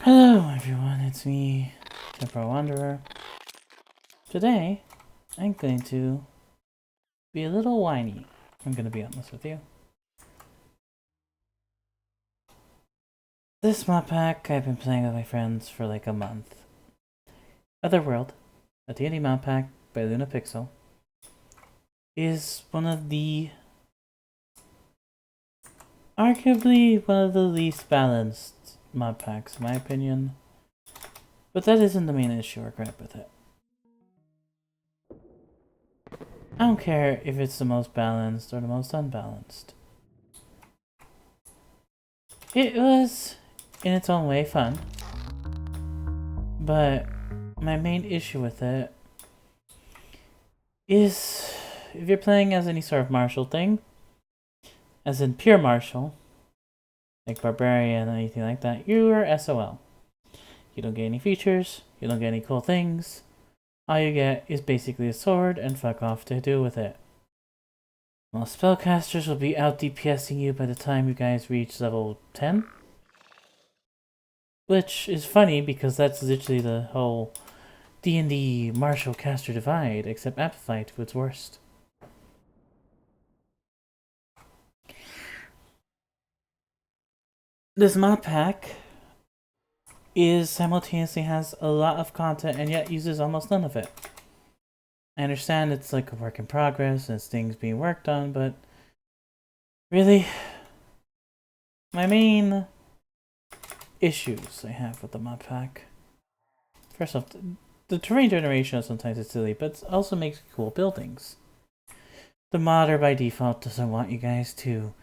Hello everyone, it's me, Temporal Wanderer. Today, I'm going to be a little whiny. I'm going to be honest with you. This mod pack I've been playing with my friends for like a month. Otherworld, a D&D mod pack by Luna Pixel, is arguably one of the least balanced mod packs in my opinion. But that isn't the main issue or gripe with it. I don't care if it's the most balanced or the most unbalanced. It was, in its own way, fun. But my main issue with it is if you're playing as any sort of martial thing, as in pure martial, like barbarian or anything like that, you are SOL. You don't get any features, you don't get any cool things. All you get is basically a sword and fuck off to do with it. Most spellcasters will be out DPSing you by the time you guys reach level 10. Which is funny because that's literally the whole D&D martial caster divide, except amplified to its worst. This mod pack simultaneously has a lot of content and yet uses almost none of it. I understand it's like a work in progress and it's things being worked on, but really, my main issues I have with the mod pack. First off, the terrain generation sometimes is silly, but it also makes cool buildings. The modder by default doesn't want you guys to,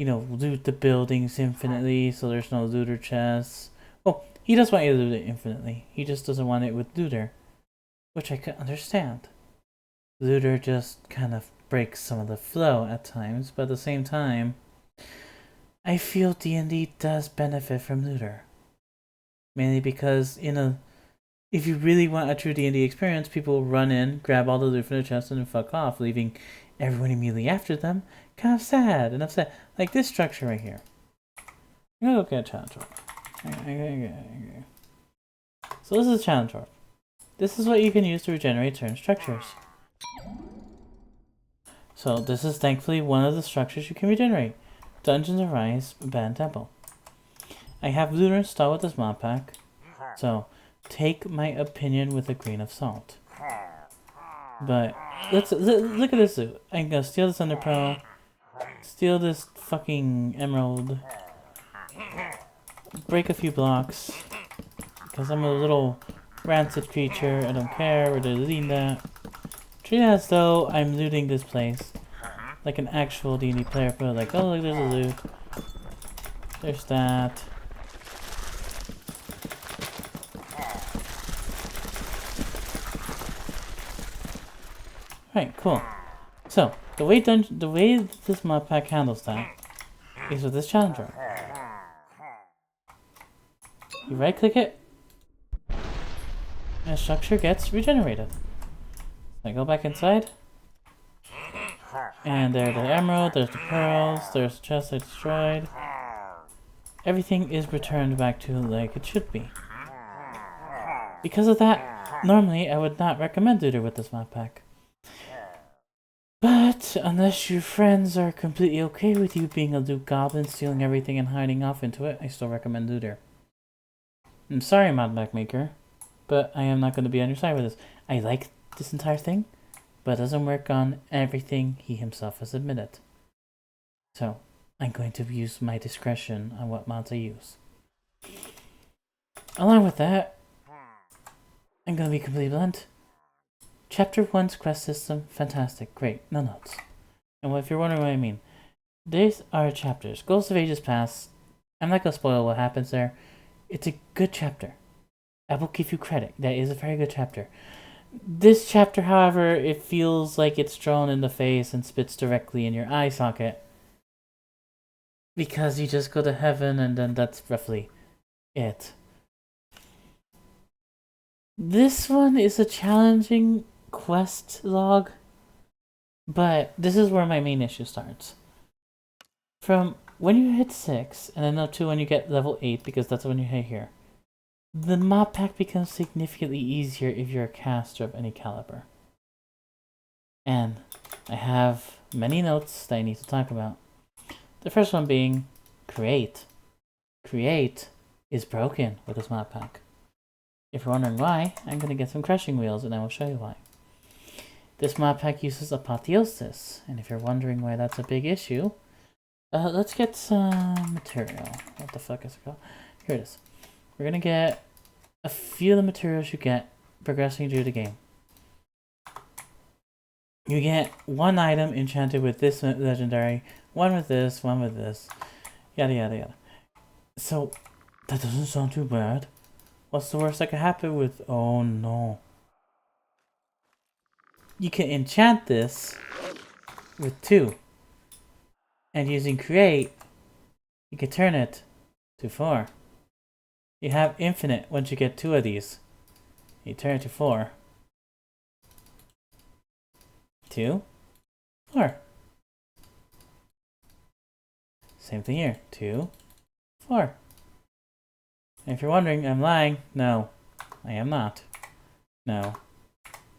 loot the buildings infinitely, so there's no looter chests. Well, he does want you to loot it infinitely. He just doesn't want it with looter, which I can understand. Looter just kind of breaks some of the flow at times, but at the same time, I feel D&D does benefit from looter. Mainly because if you really want a true D&D experience, people will run in, grab all the loot from the chest, and then fuck off, leaving everyone immediately after them. Kind of sad and upset. Like this structure right here. I'm gonna go get a challenge orb. Okay. So this is a challenge orb. This is what you can use to regenerate certain structures. So this is thankfully one of the structures you can regenerate. Dungeons Arise, Abandoned Temple. I have looter installed with this mod pack, so take my opinion with a grain of salt. But look at this loot. I'm gonna steal this Ender Pearl, steal this fucking emerald, break a few blocks, because I'm a little rancid creature. I don't care. We're deleting that. Treat it as though I'm looting this place like an actual D&D player, but like, oh look, there's a loot. There's that. Alright, cool. So, the way this mod pack handles that is with this challenger. You right click it, and structure gets regenerated. I go back inside, and there's the emerald, there's the pearls, there's the chest I destroyed. Everything is returned back to like it should be. Because of that, normally I would not recommend looter with this mod pack. But unless your friends are completely okay with you being a loot goblin, stealing everything and hiding off into it, I still recommend looter. I'm sorry, mod pack maker, but I am not going to be on your side with this. I like this entire thing, but it doesn't work on everything he himself has admitted. So, I'm going to use my discretion on what mods I use. Along with that, I'm going to be completely blunt. Chapter 1's quest system, fantastic, great, no notes. And if you're wondering what I mean, these are chapters. Ghosts of Ages Past, I'm not going to spoil what happens there. It's a good chapter. I will give you credit. That is a very good chapter. This chapter, however, it feels like it's thrown in the face and spits directly in your eye socket. Because you just go to heaven and then that's roughly it. This one is a challenging quest log, but this is where my main issue starts. From when you hit 6, and then no 2 when you get level 8, because that's when you hit here, the mod pack becomes significantly easier if you're a caster of any caliber. And I have many notes that I need to talk about. The first one being Create. Create is broken with this mod pack. If you're wondering why, I'm going to get some crushing wheels and I will show you why. This mod pack uses apotheosis, and if you're wondering why that's a big issue, let's get some material. What the fuck is it called? Here it is. We're going to get a few of the materials you get progressing through the game. You get one item enchanted with this legendary, one with this, yada yada yada. So, that doesn't sound too bad. What's the worst that could happen with... Oh no. You can enchant this with 2. And using Create, you can turn it to 4. You have infinite once you get 2 of these. You turn it to 4. 2, 4. Same thing here. 2, 4. And if you're wondering, I'm lying. No, I am not. No,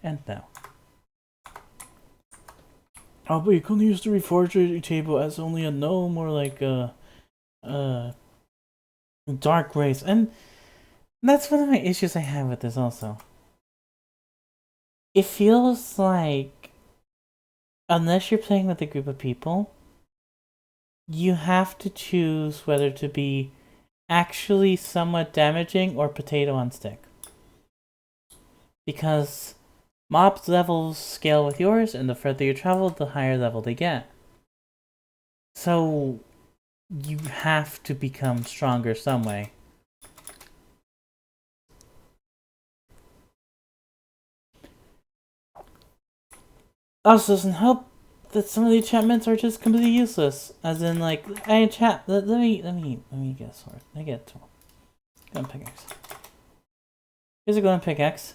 and no. Oh, but you couldn't use the reforged table as only a gnome or like a dark race, and that's one of my issues I have with this also. It feels like, unless you're playing with a group of people, you have to choose whether to be actually somewhat damaging or potato on stick. Because mobs' levels scale with yours, and the further you travel, the higher level they get. So you have to become stronger some way. Also, doesn't help that some of the enchantments are just completely useless. As in, like, I enchant. Let me get a sword. Let me get a tool. Golden pickaxe. Here's a golden pickaxe.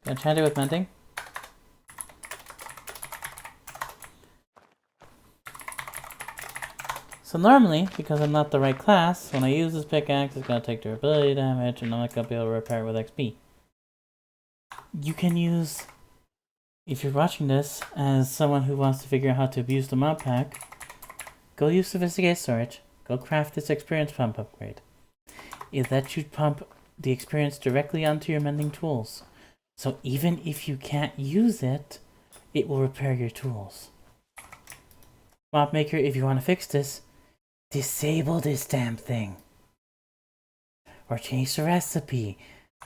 Enchant it with mending. So normally, because I'm not the right class, when I use this pickaxe, it's gonna take durability damage, and I'm not gonna be able to repair it with XP. You can use, if you're watching this as someone who wants to figure out how to abuse the mod pack, go use Sophisticated Storage, go craft this experience pump upgrade. It lets you pump the experience directly onto your mending tools. So even if you can't use it, it will repair your tools. Mod Maker, if you want to fix this, disable this damn thing. Or change the recipe,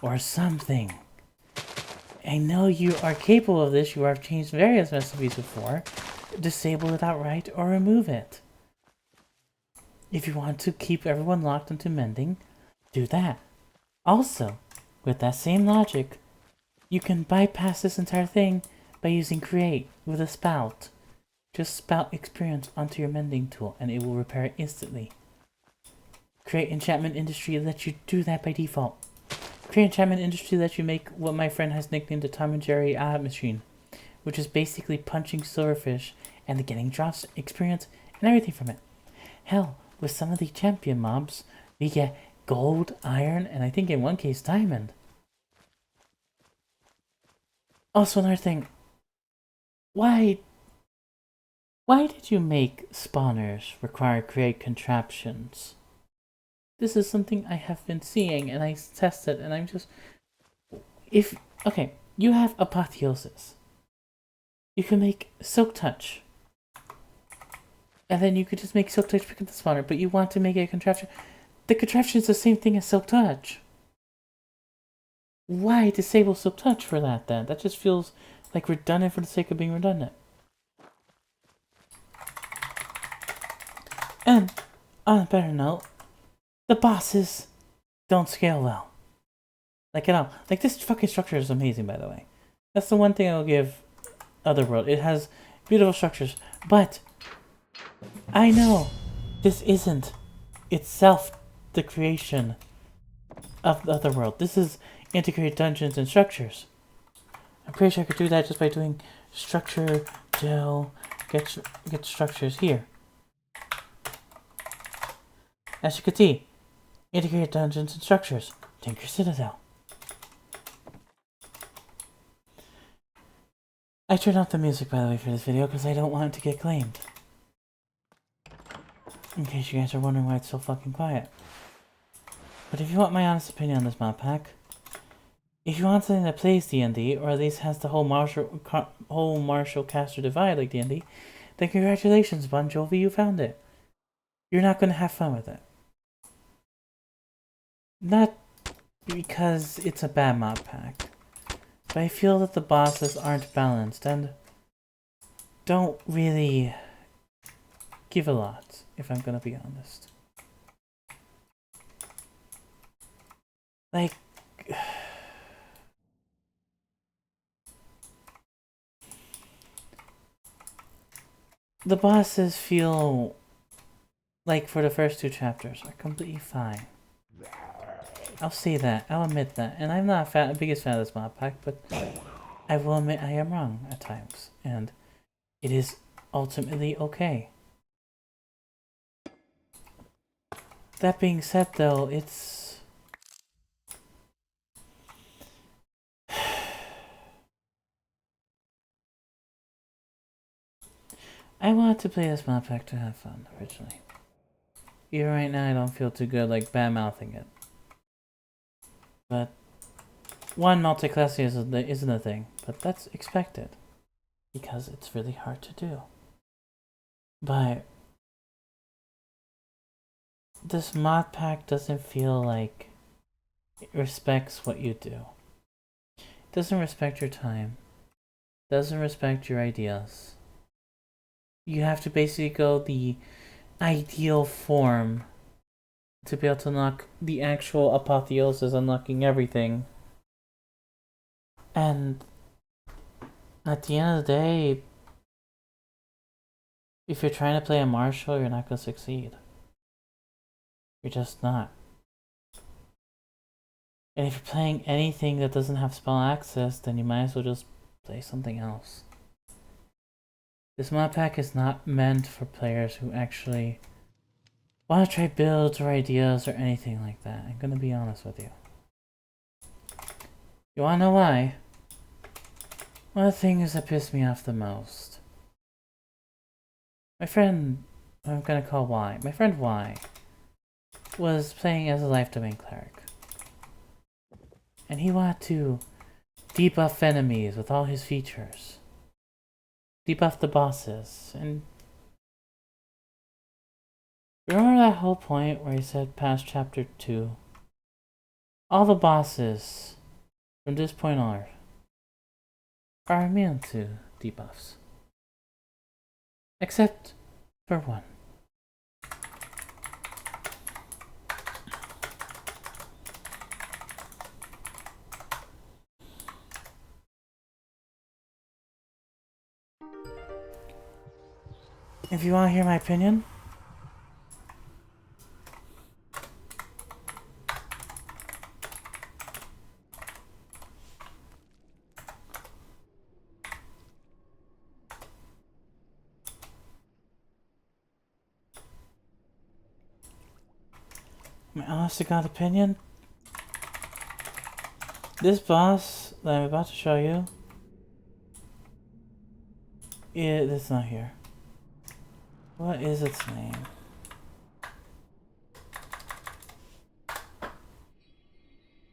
or something. I know you are capable of this, you have changed various recipes before. Disable it outright or remove it. If you want to keep everyone locked into mending, do that. Also, with that same logic, you can bypass this entire thing by using Create with a spout. Just spout experience onto your mending tool and it will repair it instantly. Create Enchantment Industry lets you do that by default. Create Enchantment Industry lets you make what my friend has nicknamed the Tom and Jerry machine, which is basically punching silverfish and getting drops, experience, and everything from it. Hell, with some of the champion mobs, we get gold, iron, and I think in one case diamond. Also, another thing. Why did you make spawners require create contraptions? This is something I have been seeing and I tested and I'm just... Okay, you have apotheosis. You can make Silk Touch. And then you could just make Silk Touch pick up the spawner, but you want to make a contraption. The contraption is the same thing as Silk Touch. Why disable Silk Touch for that then? That just feels like redundant for the sake of being redundant. And, on a better note, the bosses don't scale well. Like at all. Like this fucking structure is amazing, by the way. That's the one thing I will give Otherworld. It has beautiful structures, but I know this isn't itself the creation of the Otherworld. This is integrate dungeons and structures. I'm pretty sure I could do that just by doing structure, gel, get structures here. As you can see, integrated dungeons and structures. Tinker Citadel. I turned off the music, by the way, for this video because I don't want it to get claimed. In case you guys are wondering why it's so fucking quiet. But if you want my honest opinion on this mod pack, if you want something that plays D&D, or at least has the whole martial caster divide like D&D, then congratulations, Bon Jovi, you found it. You're not going to have fun with it. Not because it's a bad mod pack, but I feel that the bosses aren't balanced and don't really give a lot, if I'm going to be honest. Like, the bosses feel like for the first 2 chapters are completely fine. I'll say that, I'll admit that, and I'm not the biggest fan of this mod pack, but I will admit I am wrong at times, and it is ultimately okay. That being said though, it's... I wanted to play this mod pack to have fun, originally. Even right now I don't feel too good like bad-mouthing it. But one, multi-classing isn't a thing, but that's expected. Because it's really hard to do. But this mod pack doesn't feel like it respects what you do. It doesn't respect your time. It doesn't respect your ideas. You have to basically go the ideal form to be able to unlock the actual apotheosis, unlocking everything. And at the end of the day, if you're trying to play a martial, you're not going to succeed. You're just not. And if you're playing anything that doesn't have spell access, then you might as well just play something else. This mod pack is not meant for players who actually want to try builds or ideas or anything like that. I'm gonna be honest with you. You wanna know why? One of the things that pissed me off the most. My friend, I'm gonna call Y. My friend Y was playing as a life domain cleric. And he wanted to debuff enemies with all his features. Debuff the bosses, and remember that whole point where he said past chapter 2? All the bosses from this point on are immune to debuffs. Except for one. If you want to hear my opinion, my honest to God opinion, this boss that I'm about to show you, it's not here. What is its name?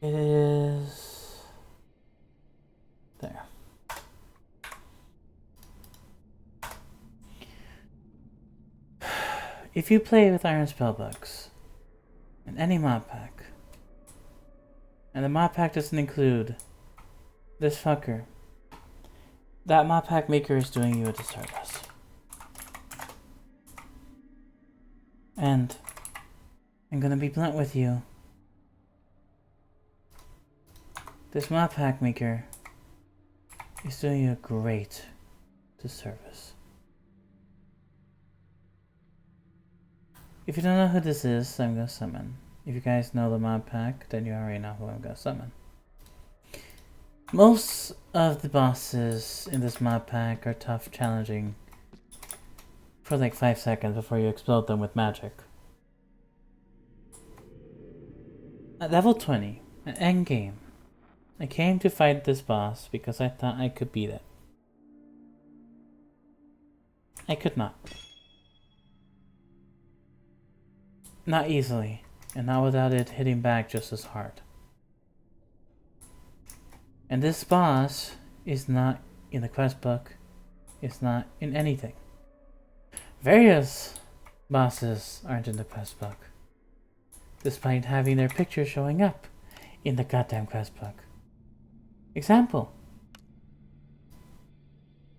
It is... there. If you play with Iron Spellbooks in any mod pack, and the mod pack doesn't include this fucker, that mod pack maker is doing you a disservice. And I'm gonna be blunt with you. This mod pack maker is doing you a great disservice. If you don't know who this is, I'm gonna summon. If you guys know the mod pack, then you already know who I'm gonna summon. Most of the bosses in this mod pack are tough, challenging for like 5 seconds before you explode them with magic. At level 20, at endgame, I came to fight this boss because I thought I could beat it. I could not. Not easily, and not without it hitting back just as hard. And this boss is not in the quest book, it's not in anything. Various bosses aren't in the quest book, despite having their picture showing up in the goddamn quest book. Example.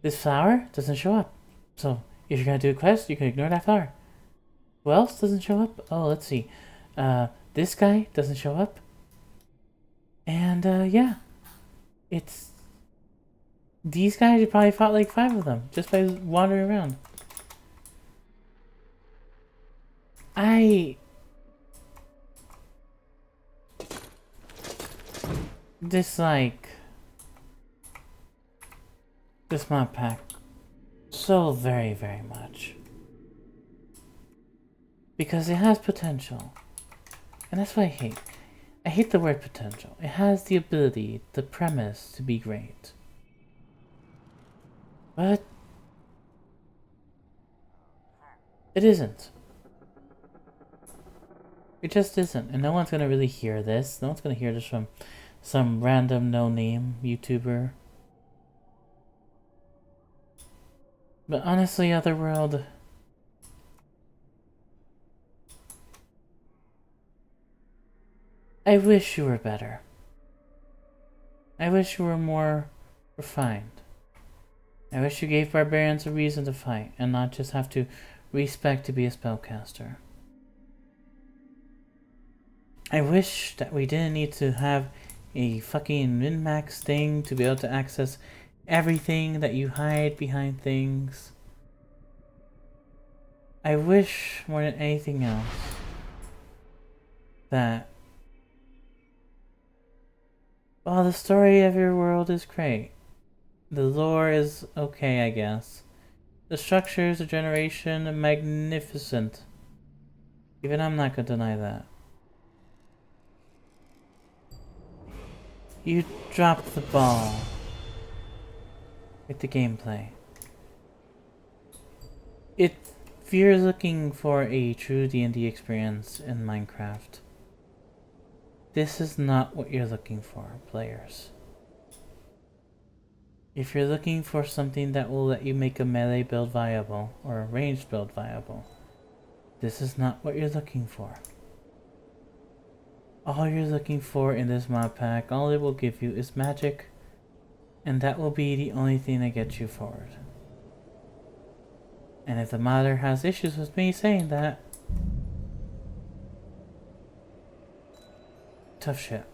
This flower doesn't show up, so if you're gonna do a quest, you can ignore that flower. Who else doesn't show up? Oh, let's see. This guy doesn't show up. And, yeah. It's... These guys, you probably fought like 5 of them, just by wandering around. I dislike this mod pack so very, very much. Because it has potential. And that's what I hate. I hate the word potential. It has the ability, the premise to be great. But it isn't. It just isn't. And no one's gonna really hear this. No one's gonna hear this from some random no-name YouTuber. But honestly, Otherworld... I wish you were better. I wish you were more refined. I wish you gave barbarians a reason to fight, and not just have to respec to be a spellcaster. I wish that we didn't need to have a fucking min-max thing to be able to access everything that you hide behind things. I wish more than anything else that while the story of your world is great, the lore is okay, I guess. The structures, the generation, are magnificent. Even I'm not gonna deny that. You dropped the ball with the gameplay. If you're looking for a true D&D experience in Minecraft, this is not what you're looking for, players. If you're looking for something that will let you make a melee build viable, or a ranged build viable, this is not what you're looking for. All you're looking for in this mod pack, all it will give you is magic, and that will be the only thing that gets you forward. And if the modder has issues with me saying that, tough shit.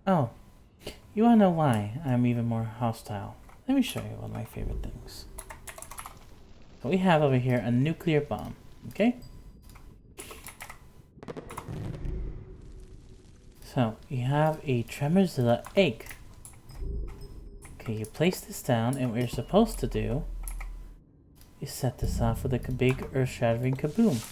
Oh, you wanna know why I'm even more hostile? Let me show you one of my favorite things. So we have over here a nuclear bomb, okay? So you have a Tremorzilla egg. Okay, you place this down, and what you're supposed to do is set this off with a big earth-shattering kaboom.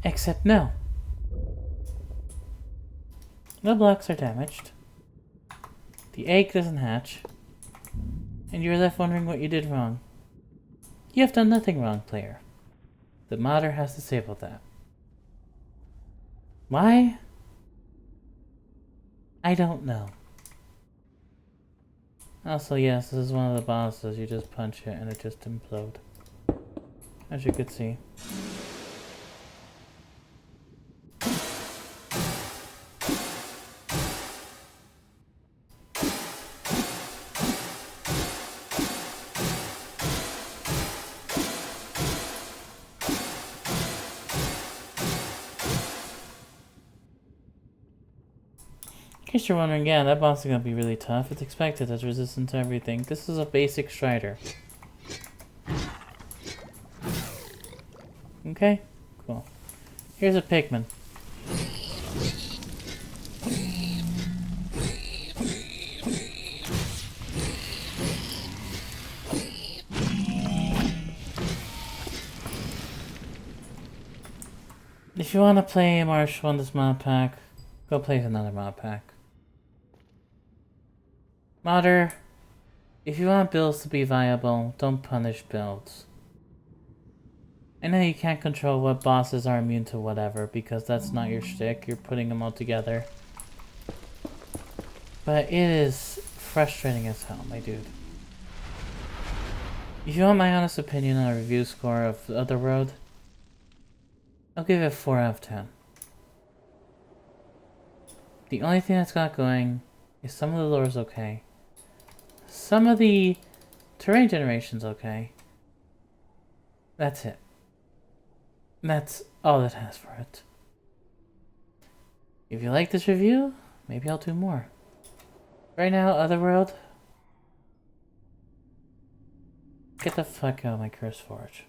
Except no. No blocks are damaged. The egg doesn't hatch. And you're left wondering what you did wrong. You have done nothing wrong, player. The modder has disabled that. Why? I don't know. Also, yes, this is one of the bosses. You just punch it and it just implodes. As you could see. case you're wondering, yeah, that boss is gonna be really tough. It's expected. It's resistant to everything. This is a basic Strider. Okay? Cool. Here's a Pikmin. If you want to play Marshall on this mod pack, go play another mod pack. Modder, if you want builds to be viable, don't punish builds. I know you can't control what bosses are immune to whatever, because that's not your shtick, you're putting them all together. But it is frustrating as hell, my dude. If you want my honest opinion on a review score of Otherworld, I'll give it a 4 out of 10. The only thing that's got going is some of the lore is okay. Some of the terrain generation's okay. That's it. That's all it has for it. If you like this review, maybe I'll do more. Right now, Otherworld, get the fuck out of my curse forge.